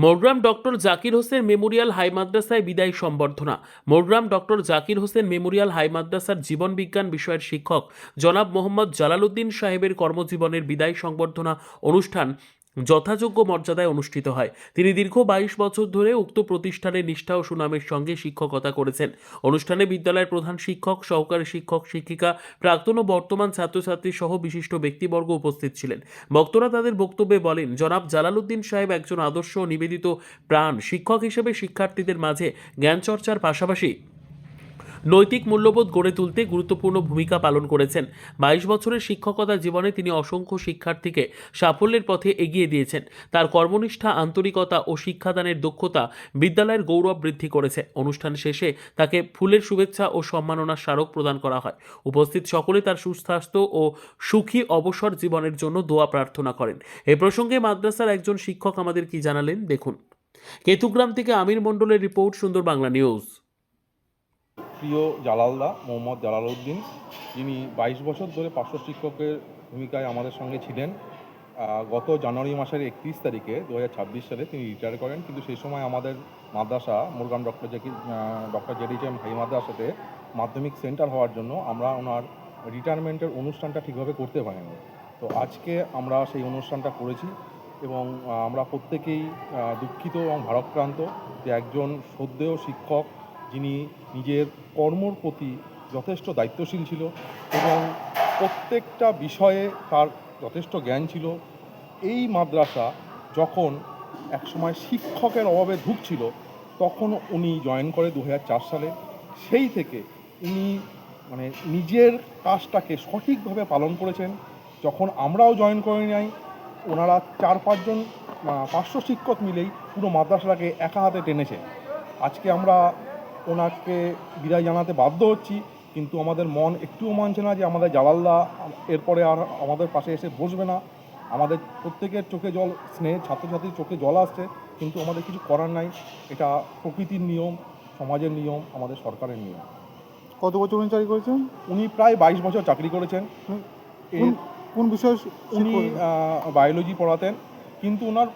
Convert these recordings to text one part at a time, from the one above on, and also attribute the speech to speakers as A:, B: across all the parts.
A: Morgram doctor Zakir Hossain memorial high মাদ্রাসায় বিদায়ী সম্বর্ধনা। Morgram doctor Zakir Hossain memorial high মাদ্রাসার জীবন বিজ্ঞান বিষয়ের শিক্ষক জনাব মোহাম্মদ জালালউদ্দিন সাহেবের কর্মজীবনের বিদায়ী সংবর্ধনা অনুষ্ঠান যথাযোগ্য মর্যাদায় অনুষ্ঠিত হয়। তিনি দীর্ঘ 22 বছর ধরে উক্ত প্রতিষ্ঠানের নিষ্ঠা ও সুনামের সঙ্গে শিক্ষকতা করেছেন। অনুষ্ঠানে বিদ্যালয়ের প্রধান শিক্ষক, সহকারী শিক্ষক, শিক্ষিকা, প্রাক্তন ও বর্তমান ছাত্রছাত্রী সহ বিশিষ্ট ব্যক্তিবর্গ উপস্থিত ছিলেন। বক্তারা তাদের বক্তব্যে বলেন, জনাব জালালউদ্দিন সাহেব একজন আদর্শ ও নিবেদিত প্রাণ শিক্ষক হিসেবে শিক্ষার্থীদের মাঝে জ্ঞান চর্চার পাশাপাশি নৈতিক মূল্যবোধ গড়ে তুলতে গুরুত্বপূর্ণ ভূমিকা পালন করেছেন। 22 বছরের শিক্ষকতা জীবনে তিনি অসংখ্য শিক্ষার্থীকে সাফল্যের পথে এগিয়ে দিয়েছেন। তার কর্মনিষ্ঠা, আন্তরিকতা ও শিক্ষাদানের দক্ষতা বিদ্যালয়ের গৌরব বৃদ্ধি করেছে। অনুষ্ঠান শেষে তাকে ফুলের শুভেচ্ছা ও সম্মাননার স্মারক প্রদান করা হয়। উপস্থিত সকলে তার সুস্বাস্থ্য ও সুখী অবসর জীবনের জন্য দোয়া প্রার্থনা করেন। এ প্রসঙ্গে মাদ্রাসার একজন শিক্ষক আমাদের কি জানালেন দেখুন। কেতুগ্রাম থেকে আমির মণ্ডলের রিপোর্ট, সুন্দর বাংলা নিউজ।
B: প্রিয় জালালদা মোহাম্মদ জালালউদ্দিন, যিনি 22 বছর ধরে পার্শ্ব শিক্ষকের ভূমিকায় আমাদের সঙ্গে ছিলেন। গত জানুয়ারি মাসের 31 তারিখে 2026 সালে তিনি রিটায়ার করেন। কিন্তু সেই সময় আমাদের মাদ্রাসা মোরগ্রাম ডক্টর জেডিএম হাই মাদ্রাসাতে মাধ্যমিক সেন্টার হওয়ার জন্য আমরা ওনার রিটায়ারমেন্টের অনুষ্ঠানটা ঠিকভাবে করতে পারিনি। তো আজকে আমরা সেই অনুষ্ঠানটা করেছি এবং আমরা প্রত্যেকেই দুঃখিত এবং ভারাক্রান্ত যে একজন শ্রদ্ধেয় শিক্ষক, যিনি নিজের কর্মর প্রতি যথেষ্ট দায়িত্বশীল ছিল এবং প্রত্যেকটা বিষয়ে তার যথেষ্ট জ্ঞান ছিল। এই মাদ্রাসা যখন একসময় শিক্ষকের অভাবে ধুঁকছিল, তখন উনি জয়েন করে 2004 সালে। সেই থেকে উনি নিজের কাজটাকে সঠিকভাবে পালন করেছেন। যখন আমরাও জয়েন করে নাই, ওনারা 4-5 জন পার্শ্ব শিক্ষক মিলেই পুরো মাদ্রাসাটাকে একা হাতে টেনেছে। আজকে আমরা ওনাকে বিদায় জানাতে বাধ্য হচ্ছি, কিন্তু আমাদের মন একটুও মানছে না যে আমাদের জালালদা এরপরে আর আমাদের পাশে এসে বসবে না। আমাদের প্রত্যেকের চোখে জল, স্নেহের ছাত্রছাত্রীর চোখে জল আসছে, কিন্তু আমাদের কিছু করার নাই। এটা প্রকৃতির নিয়ম, সমাজের নিয়ম, আমাদের সরকারের নিয়ম।
C: কত বছর উনি চাকরি করেছেন?
B: উনি প্রায় 22 বছর চাকরি করেছেন।
C: কোন বিষয়ে?
B: উনি বায়োলজি পড়াতেন, কিন্তু ওনার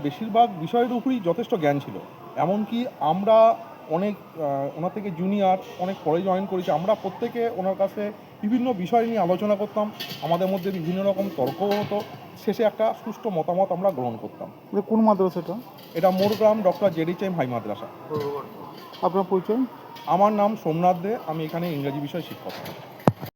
B: বেশিরভাগ বিষয়ের উপরই যথেষ্ট জ্ঞান ছিল। এমনকি আমরা অনেক ওনার থেকে জুনিয়র, অনেক পরে জয়েন করেছি। আমরা প্রত্যেকে ওনার কাছে বিভিন্ন বিষয় নিয়ে আলোচনা করতাম। আমাদের মধ্যে বিভিন্ন রকম তর্কও হতো। শেষে একটা সুষ্ঠু মতামত আমরা গ্রহণ করতাম।
C: কোন মাদ্রাসাটা?
B: এটা মোরগ্রাম ডক্টর জেডিএম হাই মাদ্রাসা।
C: আপনার পরিচয়?
B: আমার নাম সোমনাথ দে, আমি এখানে ইংরেজি বিষয় শিক্ষক।